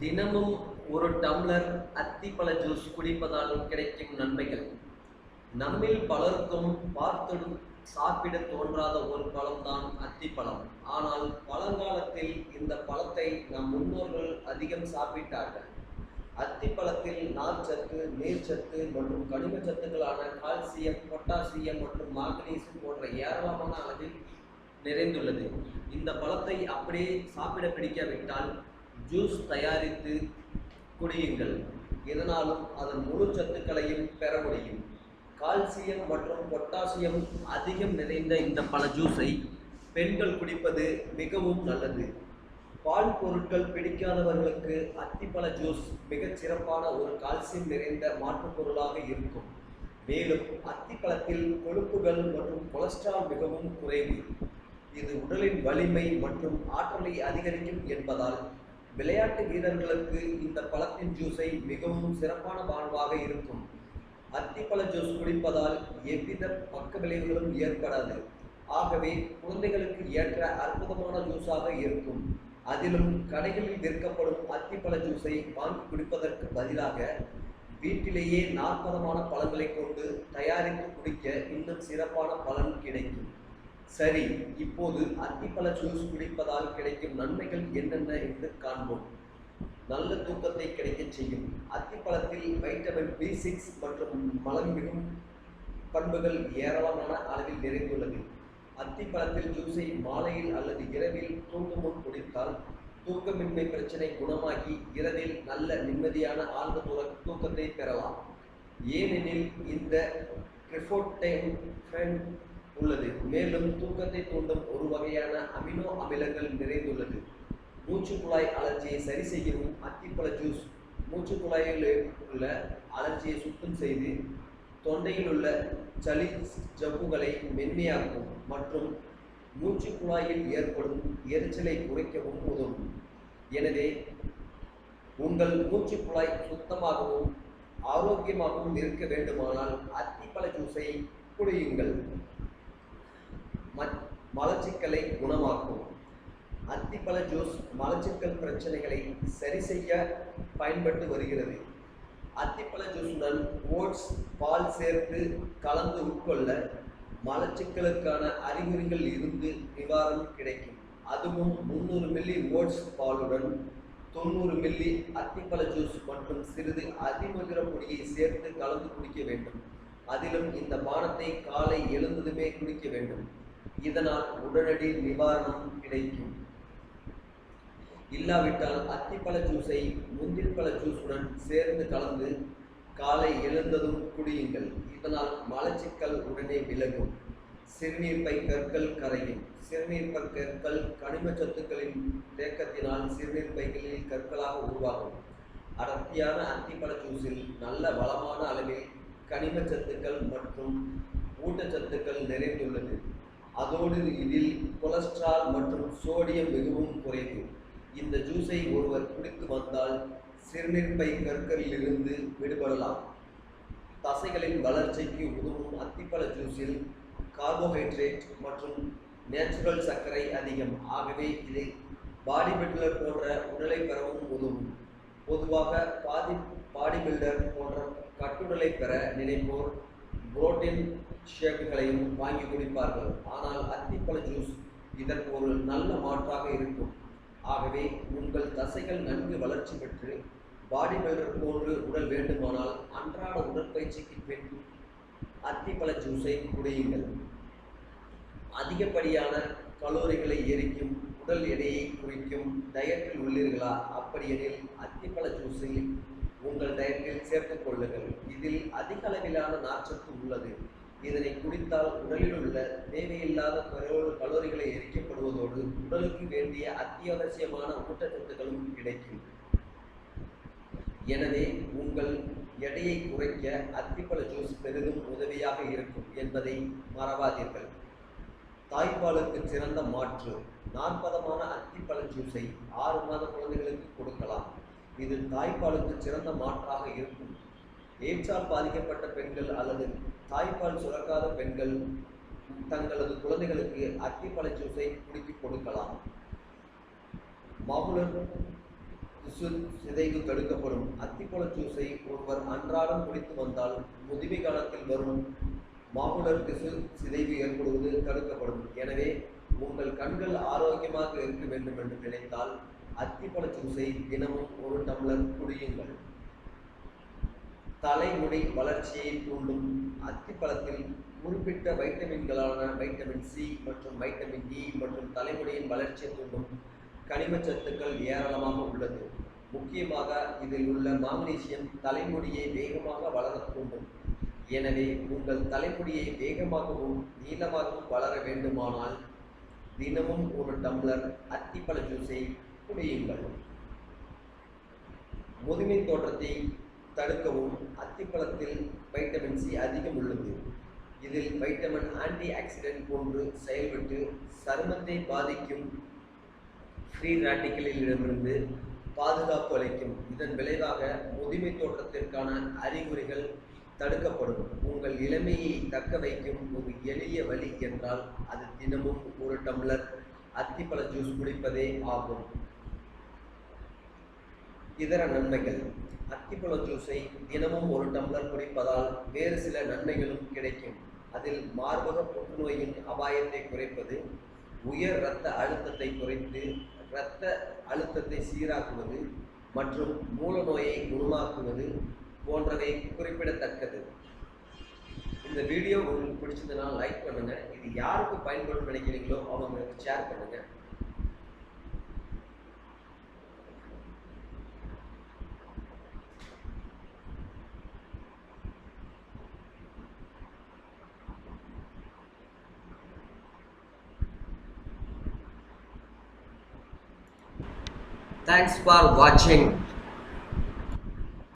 தினமும் ஒரு tumbler அத்திப்பழ juice குடிப்பதால் கிடைக்கும் நன்மைகள். நம்மில் பலருக்கும் பார்த்ததும் சாப்பிட தோன்றாத ஒரு பழம்தான் அத்திப்பழம். ஆனால் பழங்காலத்தில் இந்த பழத்தை நம் முன்னோர்கள் அதிகம் சாப்பிட்டார்கள். அத்திப்பழத்தில் நார்ச்சத்து, நீர்ச்சத்து மற்றும் கனிம சத்துக்களான கால்சியம், பொட்டாசியம் மற்றும் மாங்கனீசியம் போன்ற ஏராளமான அளவில் நிறைந்துள்ளது. இந்த பழத்தை அப்படியே சாப்பிட பிடிக்காவிட்டால் ஜூஸ் தயாரித்து குடியுங்கள். இதனாலும் அதன் முழு சத்துக்களையும் பெற முடியும். கால்சியம் மற்றும் பொட்டாசியம் அதிகம் நிறைந்த இந்த பழ ஜூஸை பெண்கள் குடிப்பது மிகவும் நல்லது. பால் பொருட்கள் பிடிக்காதவர்களுக்கு அத்திப்பழ ஜூஸ் மிகச் சிறப்பான ஒரு கால்சியம் நிறைந்த மாற்றுப் பொருளாக இருக்கும். மேலும் அத்திப்பழத்தில் கொழுப்புகள் மற்றும் கொலஸ்ட்ரால் மிகவும் குறைவு. இது உடலின் வலிமை மற்றும் ஆற்றலை அதிகரிக்கும் என்பதால் விளையாட்டு வீரர்களுக்கு இந்த பழத்தின் ஜூஸை மிகவும் சிறப்பான வாழ்வாக இருக்கும். அத்திப்பழ ஜூஸ் குடிப்பதால் எவ்வித பக்க விளைவுகளும் ஏற்படாது. ஆகவே குழந்தைகளுக்கு ஏற்ற அற்புதமான ஜூஸாக இருக்கும். அதிலும் கடைகளில் விற்கப்படும் அத்திப்பழ ஜூஸை வாங்கி குடிப்பதற்கு பதிலாக வீட்டிலேயே நாற்பதமான பழங்களை கொண்டு தயாரித்து குடிக்க இன்னும் சிறப்பான பலன் கிடைக்கும். சரி, இப்போது அத்திப்பழ ஜூஸ் குடிப்பதால் கிடைக்கும் நன்மைகள் என்னென்ன என்று காண்போம். நல்ல தூக்கத்தை கிடைக்கச் செய்யும். அத்திப்பழத்தில் வைட்டமின் B6 மற்றும் மலமிகும் பண்புகள் ஏராளமான அளவில் நிறைந்துள்ளது. அத்திப்பழத்தில் ஜூஸை மாலையில் அல்லது இரவில் தூங்கும் முன் குடித்தால் தூக்கமின்மை பிரச்சனை குணமாகி இரவில் நல்ல நிம்மதியான ஆழ்ந்த தூக்கத்தை பெறலாம். ஏனெனில் இந்த ட்ரிப்டோஃபேன் உள்ளது. மேலும் தூக்கத்தை தூண்டும் ஒரு வகையான அமினோ அமிலங்கள் நிறைந்துள்ளது. மூச்சுக்குழாய் அலர்ஜியை சரி செய்யவும் அத்திப்பழ ஜூஸ் மூச்சுக்குழாயில் உள்ள அலர்ஜியை சுத்தம் செய்து தொண்டையில் உள்ள சளி ஜவ்வுகளை மென்மையாக்கும் மற்றும் மூச்சுக்குழாயில் ஏற்படும் எரிச்சலை குறைக்கவும் உதவும். எனவே உங்கள் மூச்சுக்குழாய் சுத்தமாகவும் ஆரோக்கியமாகவும் இருக்க வேண்டுமானால் அத்திப்பழ ஜூஸை குடியுங்கள். மலச்சிக்கலை குணமாக்கும். அத்திப்பழ ஜூஸ் மலச்சிக்கல் பிரச்சனைகளை சரி செய்ய பயன்பட்டு வருகிறது. அத்திப்பழ ஜூஸுடன் ஓட்ஸ், பால் சேர்த்து கலந்து உட்கொள்ள மலச்சிக்கலுக்கான அறிகுறிகள் இருந்து நிவாரணம் கிடைக்கும். அதுவும் 300 மில்லி ஓட்ஸ் பாலுடன் 90 மில்லி அத்திப்பழ ஜூஸ் மற்றும் சிறிது அதிமதுர பொடியை சேர்த்து கலந்து குடிக்க வேண்டும். அதிலும் இந்த பானத்தை காலை எழுந்ததுமே குடிக்க வேண்டும். இதனால் உடனடி நிவாரணம் கிடைக்கும். இல்லாவிட்டால் அத்திப்பழ ஜூஸை முந்திரி பழ ஜூஸுடன் சேர்ந்து கலந்து காலை எழுந்ததும் குடியுங்கள். இதனால் மலச்சிக்கல் உடனே விலகும். சிறுநீர்ப்பை கற்கள் கரையும். சிறுநீர்ப்பை கற்கள் கனிம சத்துக்களின் தேக்கத்தினால் சிறுநீர்ப்பைகளில் கற்களாக உருவாகும். அடர்த்தியான அத்திப்பழ ஜூஸில் நல்ல வளமான அளவில் கனிம சத்துக்கள் மற்றும் ஊட்டச்சத்துக்கள் நிறைந்துள்ளது. அதோடு இதில் கொலஸ்ட்ரால் மற்றும் சோடியம் மிகவும் குறைவு. இந்த ஜூஸை ஒருவர் குடித்து வந்தால் சிறுநீர்ப்பை கற்களிலிருந்து விடுபடலாம். தசைகளின் வளர்ச்சிக்கு உதவும் அத்திப்பழ ஜூஸில் கார்போஹைட்ரேட் மற்றும் நேச்சுரல் சர்க்கரை அதிகம். ஆகவே இது பாடி பில்டர் போன்ற உடலை பெறவும் உதவும். பொதுவாக பாடி பில்டர் போன்ற கட்டுடலை பெற நினைப்போர் புரோட்டீன் ஷேக்குகளையும் வாங்கி குடிப்பார்கள். ஆனால் அத்திப்பழ ஜூஸ் இதற்கு ஒரு நல்ல மாற்றாக இருக்கும். ஆகவே உங்கள் தசைகள் நன்கு வளர்ச்சி பெற்று பாடி பில்டர் போன்று உடல் வேண்டுமானால் அன்றாட உடற்பயிற்சிக்கு பின் அத்திப்பழ ஜூஸை குடியுங்கள். அதிகப்படியான கலோரிகளை எரிக்கும், உடல் எடையை குறிக்கும் டயட்டில் உள்ளீர்களா? அப்படியெனில் அத்திப்பழ ஜூஸை உங்கள் டயட்டில் சேர்த்துக் கொள்ளுங்கள். இதில் அதிக அளவிலான நார்ச்சத்து உள்ளது. இதனை குடித்தால் உடலில் உள்ள தேவையில்லாத கலோரிகளை எரிக்கப்படுவதோடு உடலுக்கு வேண்டிய அத்தியாவசியமான ஊட்டச்சத்துக்களும் கிடைக்கும். எனவே உங்கள் எடையை குறைக்க அத்திப்பழ ஜூஸ் பெரிதும் உதவியாக இருக்கும் என்பதை மறவாதீர்கள். தாய்ப்பாலுக்கு சிறந்த மாற்று. 40மான அத்திப்பழ ஜூஸை 6 மாத குழந்தைகளுக்கு கொடுக்கலாம். இது தாய்ப்பாலுக்கு சிறந்த மாற்றாக இருக்கும். எய்ட்ஸால் பாதிக்கப்பட்ட பெண்கள் அல்லது தாய்ப்பால் சுரக்காத பெண்கள் தங்களது குழந்தைகளுக்கு அத்திப்பழ ஜூஸை குடிக்க கொடுக்கலாம். மவுலர் திசு சிதைவு தடுக்கப்படும். அத்திப்பழ ஜூஸை ஒருவர் அன்றாடம் குடித்து வந்தால் முதுமை காலத்தில் வரும் மாகுலர் திசு சிதைவு ஏற்படுவது தடுக்கப்படும். எனவே உங்கள் கண்கள் ஆரோக்கியமாக இருக்க வேண்டும் என்று நினைத்தால் அத்திப்பழ ஜூஸை தினமும் 1 டம்ளர் குடியுங்கள். தலைமுடி வளர்ச்சியை தூண்டும். அத்திப்பழத்தில் குறிப்பிட்ட வைட்டமின்களான வைட்டமின் சி மற்றும் வைட்டமின் இ மற்றும் தலைமுடியின் வளர்ச்சியை தூண்டும் கனிமச்சத்துக்கள் ஏராளமாக உள்ளது. முக்கியமாக இதில் உள்ள மாங்கனீசியம் தலைமுடியை வேகமாக வளரத் தூண்டும். எனவே உங்கள் தலைமுடியை வேகமாகவும் நீளமாகவும் வளர வேண்டுமானால் தினமும் 1 டம்ளர் அத்திப்பழ ஜூஸை குடியுங்கள். முதுமை தோற்றத்தை தடுக்கவும் அத்திப்பழத்தில் வைட்டமின் சி அதிகம் உள்ளது. இதில் வைட்டமின் ஆன்டி ஆக்சிடென்ட் போன்று செயல்பட்டு சருமத்தை பாதிக்கும் ஃப்ரீ ராடிக்கலிடமிருந்து பாதுகாப்பு அளிக்கும். இதன் விளைவாக முதுமை தோற்றத்திற்கான அறிகுறிகள் தடுக்கப்படும். உங்கள் இளமையை தக்க வைக்கும் ஒரு எளிய வழி என்றால் அது தினமும் 1 டம்ளர் அத்திப்பழ ஜூஸ் குடிப்பதே ஆகும். இதர நன்மைகள். அத்திப்பழ ஜூஸை தினமும் 1 டம்ளர் குடிப்பதால் வேறு சில நன்மைகளும் கிடைக்கும். அதில் மார்பக புற்றுநோயின் அபாயத்தை குறைப்பது, உயர் இரத்த அழுத்தத்தை குறைத்து இரத்த அழுத்தத்தை சீராக்குவது மற்றும் மூல நோயை குணமாக்குவது போன்றவை குறிப்பிடத்தக்கது. இந்த வீடியோ உங்களுக்கு பிடிச்சதுன்னா லைக் பண்ணுங்க. இது யாருக்கு பயன்படும் நினைக்கிறீங்களோ அவங்களுக்கு ஷேர் பண்ணுங்க. Thanks for watching.